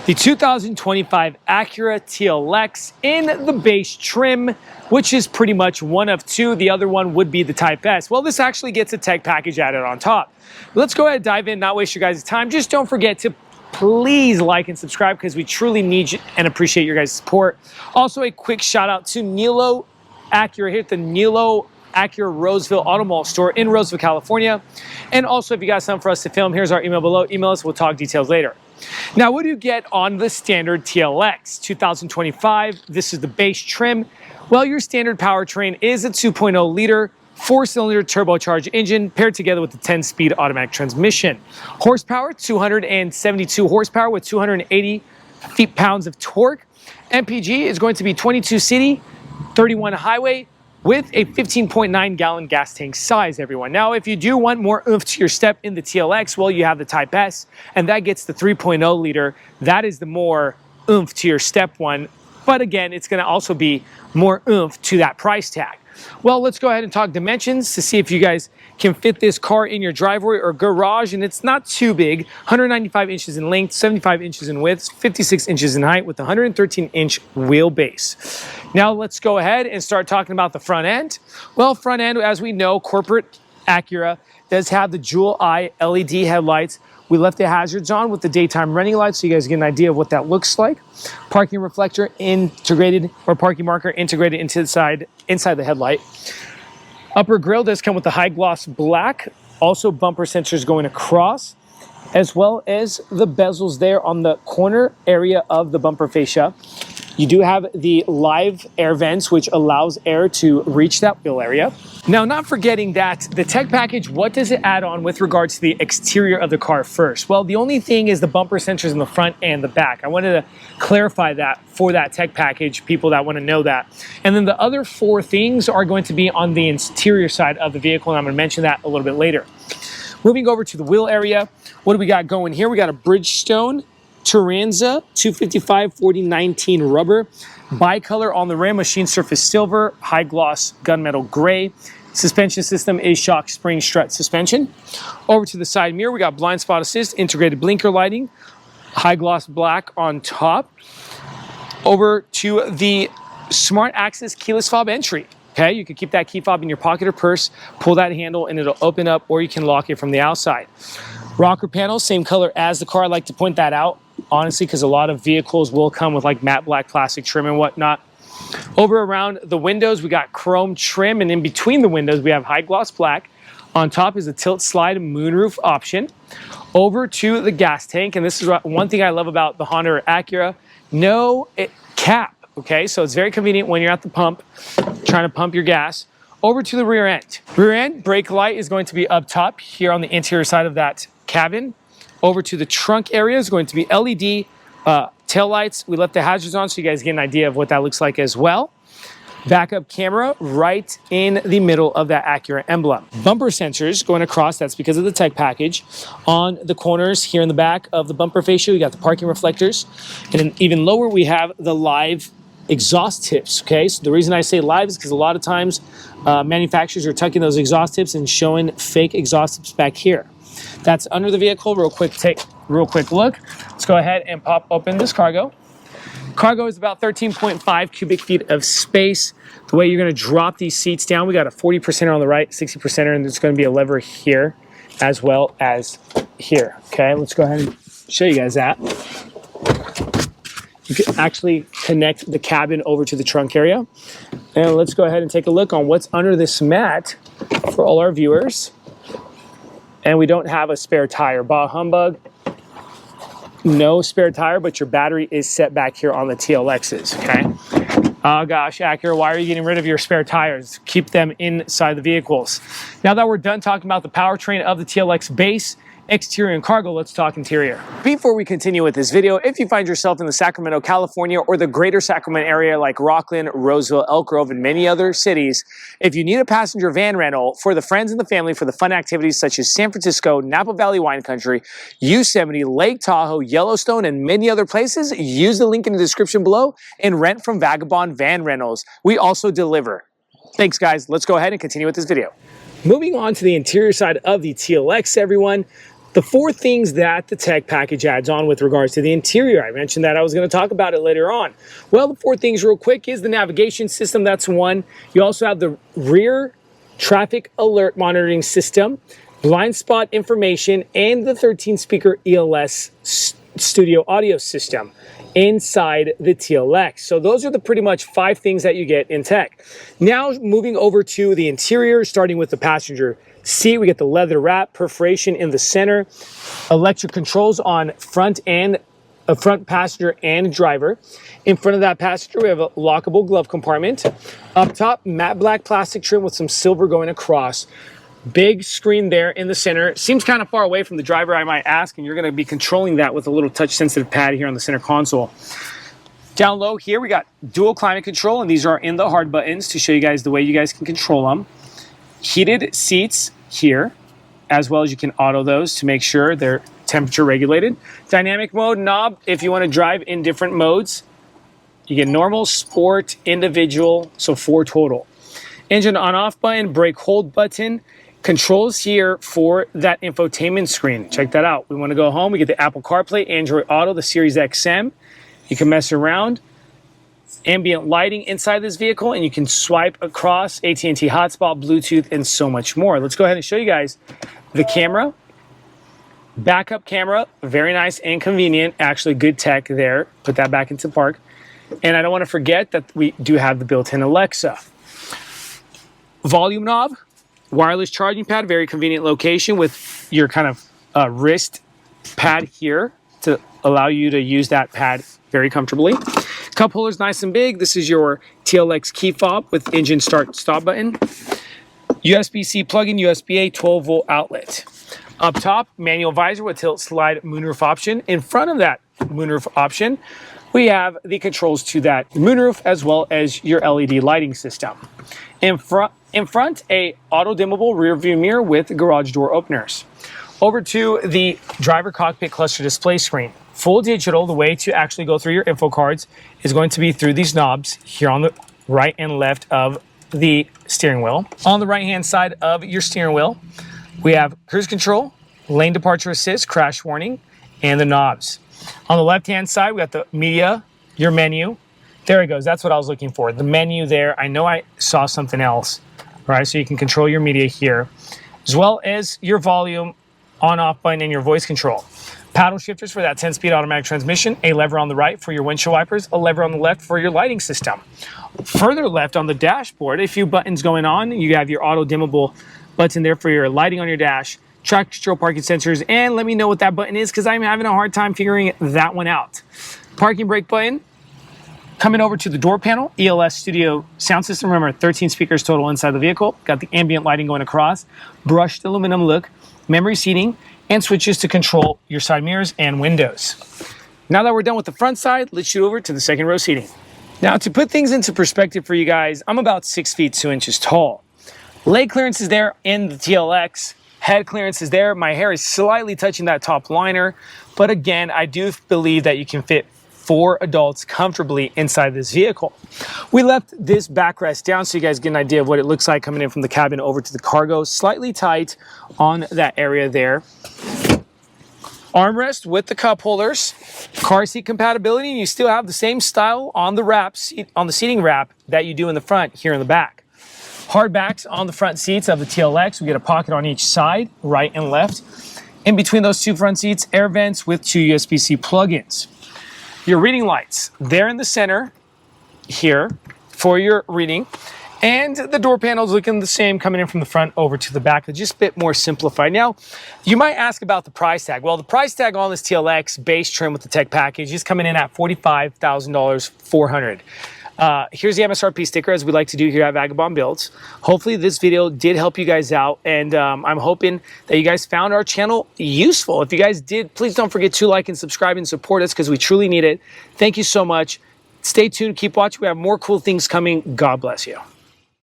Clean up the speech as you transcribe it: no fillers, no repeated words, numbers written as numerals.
The 2025 Acura TLX in the base trim, which is pretty much one of two. The other one would be the Type S. Well, this actually gets a tech package added on top. Let's go ahead and dive in, not waste your guys' time. Just don't forget to please like and subscribe because we truly need and appreciate your guys' support. Also, a quick shout out to Nilo Acura here at the Nilo Acura Roseville Auto Mall store in Roseville, California. And also, if you got something for us to film, here's our email below. Email us, we'll talk details later. Now, what do you get on the standard TLX 2025? This is the base trim. Well, your standard powertrain is a 2.0 liter, 4-cylinder turbocharged engine paired together with a 10-speed automatic transmission. Horsepower, 272 horsepower with 280 feet-pounds of torque. MPG is going to be 22 city, 31 highway, with a 15.9-gallon gas tank size, everyone. Now, if you do want more oomph to your step in the TLX, well, you have the Type S, and that gets the 3.0 liter. That is the more oomph to your step one. But again, it's going to also be more oomph to that price tag. Well, let's go ahead and talk dimensions to see if you guys can fit this car in your driveway or garage. And it's not too big, 195 inches in length, 75 inches in width, 56 inches in height with a 113-inch wheelbase. Now let's go ahead and start talking about the front end. Well, front end, as we know, corporate Acura does have the dual eye LED headlights. We left the hazards on with the daytime running lights so you guys get an idea of what that looks like. Parking reflector integrated, or parking marker integrated into the side, inside the headlight. Upper grille does come with the high gloss black. Also bumper sensors going across, as well as the bezels there on the corner area of the bumper fascia. You do have the live air vents, which allows air to reach that wheel area. Now, not forgetting that the tech package, what does it add on with regards to the exterior of the car first? Well, the only thing is the bumper sensors in the front and the back. I wanted to clarify that for that tech package, people that want to know that. And then the other four things are going to be on the interior side of the vehicle, and I'm going to mention that a little bit later. Moving over to the wheel area, what do we got going here? We got a Bridgestone Turanza 255/40/19 rubber, bicolor on the rim, machine surface silver, high gloss gunmetal gray. Suspension system is shock spring strut suspension. Over to the side mirror, we got blind spot assist, integrated blinker lighting, high gloss black on top. Over to the smart access keyless fob entry. Okay, you can keep that key fob in your pocket or purse, pull that handle and it'll open up, or you can lock it from the outside. Rocker panel, same color as the car. I like to point that out, honestly, because a lot of vehicles will come with like matte black plastic trim and whatnot. Over around the windows, we got chrome trim, and in between the windows, we have high gloss black. On top is a tilt slide moonroof option. Over to the gas tank, and this is one thing I love about the Honda or Acura, no cap, okay? So it's very convenient when you're at the pump, trying to pump your gas. Over to the rear end. Rear end brake light is going to be up top here on the interior side of that cabin. Over to the trunk area is going to be LED tail lights. We left the hazards on so you guys get an idea of what that looks like as well. Backup camera right in the middle of that Acura emblem. Bumper sensors going across, that's because of the tech package. On the corners here in the back of the bumper fascia, we got the parking reflectors. And then even lower, we have the live exhaust tips, okay? So the reason I say live is because a lot of times manufacturers are tucking those exhaust tips and showing fake exhaust tips back here. That's under the vehicle. Real quick look. Let's go ahead and pop open this cargo. Cargo is about 13.5 cubic feet of space. The way you're going to drop these seats down, we got a 40%er on the right, 60%er, and there's going to be a lever here as well as here. Okay, let's go ahead and show you guys that. You can actually connect the cabin over to the trunk area. And let's go ahead and take a look on what's under this mat for all our viewers. And we don't have a spare tire. Bah humbug. No spare tire, but your battery is set back here on the TLXs, okay? Oh gosh, Acura, why are you getting rid of your spare tires? Keep them inside the vehicles. Now that we're done talking about the powertrain of the TLX base, exterior and cargo, let's talk interior. Before we continue with this video, if you find yourself in the Sacramento, California, or the greater Sacramento area like Rockland, Roseville, Elk Grove, and many other cities, if you need a passenger van rental for the friends and the family for the fun activities such as San Francisco, Napa Valley Wine Country, Yosemite, Lake Tahoe, Yellowstone, and many other places, use the link in the description below and rent from Vagabond Van Rentals. We also deliver. Thanks, guys. Let's go ahead and continue with this video. Moving on to the interior side of the TLX, everyone. The 4 things that the tech package adds on with regards to the interior. I mentioned that I was going to talk about it later on. Well, the 4 things real quick is the navigation system. That's one. You also have the rear traffic alert monitoring system, blind spot information, and the 13-speaker ELS studio audio system inside the TLX. So those are the pretty much 5 things that you get in tech. Now moving over to the interior, starting with the passenger seat, we get the leather wrap, perforation in the center, electric controls on front passenger and driver. In front of that passenger, we have a lockable glove compartment. Up top, matte black plastic trim with some silver going across. Big screen there in the center. Seems kind of far away from the driver, I might ask, and you're going to be controlling that with a little touch-sensitive pad here on the center console. Down low here, we got dual climate control, and these are in the hard buttons to show you guys the way you guys can control them. Heated seats here, as well as you can auto those to make sure they're temperature regulated. Dynamic mode knob, if you want to drive in different modes. You get normal, sport, individual, so 4 total. Engine on-off button, brake hold button. Controls here for that infotainment screen. Check that out. We want to go home. We get the Apple CarPlay, Android Auto, the Series XM. You can mess around. Ambient lighting inside this vehicle, and you can swipe across AT&T hotspot, Bluetooth, and so much more. Let's go ahead and show you guys the camera. Backup camera, very nice and convenient. Actually, good tech there. Put that back into park. And I don't want to forget that we do have the built-in Alexa. Volume knob, wireless charging pad, very convenient location with your kind of wrist pad here to allow you to use that pad very comfortably. Cup holder's nice and big. This is your TLX key fob with engine start-stop button. USB-C plug-in, USB-A 12-volt outlet. Up top, manual visor with tilt slide moonroof option. In front of that moonroof option, we have the controls to that moonroof as well as your LED lighting system. In front, a auto-dimmable rear view mirror with garage door openers. Over to the driver cockpit cluster display screen. Full digital, the way to actually go through your info cards is going to be through these knobs here on the right and left of the steering wheel. On the right-hand side of your steering wheel, we have cruise control, lane departure assist, crash warning, and the knobs. On the left-hand side, we got the media, your menu. There it goes. That's what I was looking for. The menu there. I know I saw something else, right? So you can control your media here, as well as your volume, on-off button, and your voice control. Paddle shifters for that 10-speed automatic transmission, a lever on the right for your windshield wipers, a lever on the left for your lighting system. Further left on the dashboard, a few buttons going on. You have your auto-dimmable button there for your lighting on your dash, track control parking sensors, and let me know what that button is because I'm having a hard time figuring that one out. Parking brake button. Coming over to the door panel, ELS studio sound system. Remember, 13 speakers total inside the vehicle. Got the ambient lighting going across, brushed aluminum look, memory seating, and switches to control your side mirrors and windows. Now that we're done with the front side, let's shoot over to the second row seating. Now, to put things into perspective for you guys, I'm about 6 feet 2 inches tall. Leg clearance is there in the TLX. Head clearance is there. My hair is slightly touching that top liner. But again, I do believe that you can fit 4 adults comfortably inside this vehicle. We left this backrest down so you guys get an idea of what it looks like coming in from the cabin over to the cargo. Slightly tight on that area there. Armrest with the cup holders. Car seat compatibility, and you still have the same style on the seating wrap that you do in the front here in the back. Hard backs on the front seats of the TLX. We get a pocket on each side, right and left. In between those 2 front seats, air vents with 2 USB-C plugins. Your reading lights, they're in the center here for your reading. And the door panels looking the same coming in from the front over to the back. They're just a bit more simplified. Now, you might ask about the price tag. Well, the price tag on this TLX base trim with the tech package is coming in at $45,000, $400. Here's the MSRP sticker, as we like to do here at Vagabond Builds. Hopefully this video did help you guys out, and I'm hoping that you guys found our channel useful. If you guys did, please don't forget to like and subscribe and support us because we truly need it. Thank you so much. Stay tuned. Keep watching. We have more cool things coming. God bless you.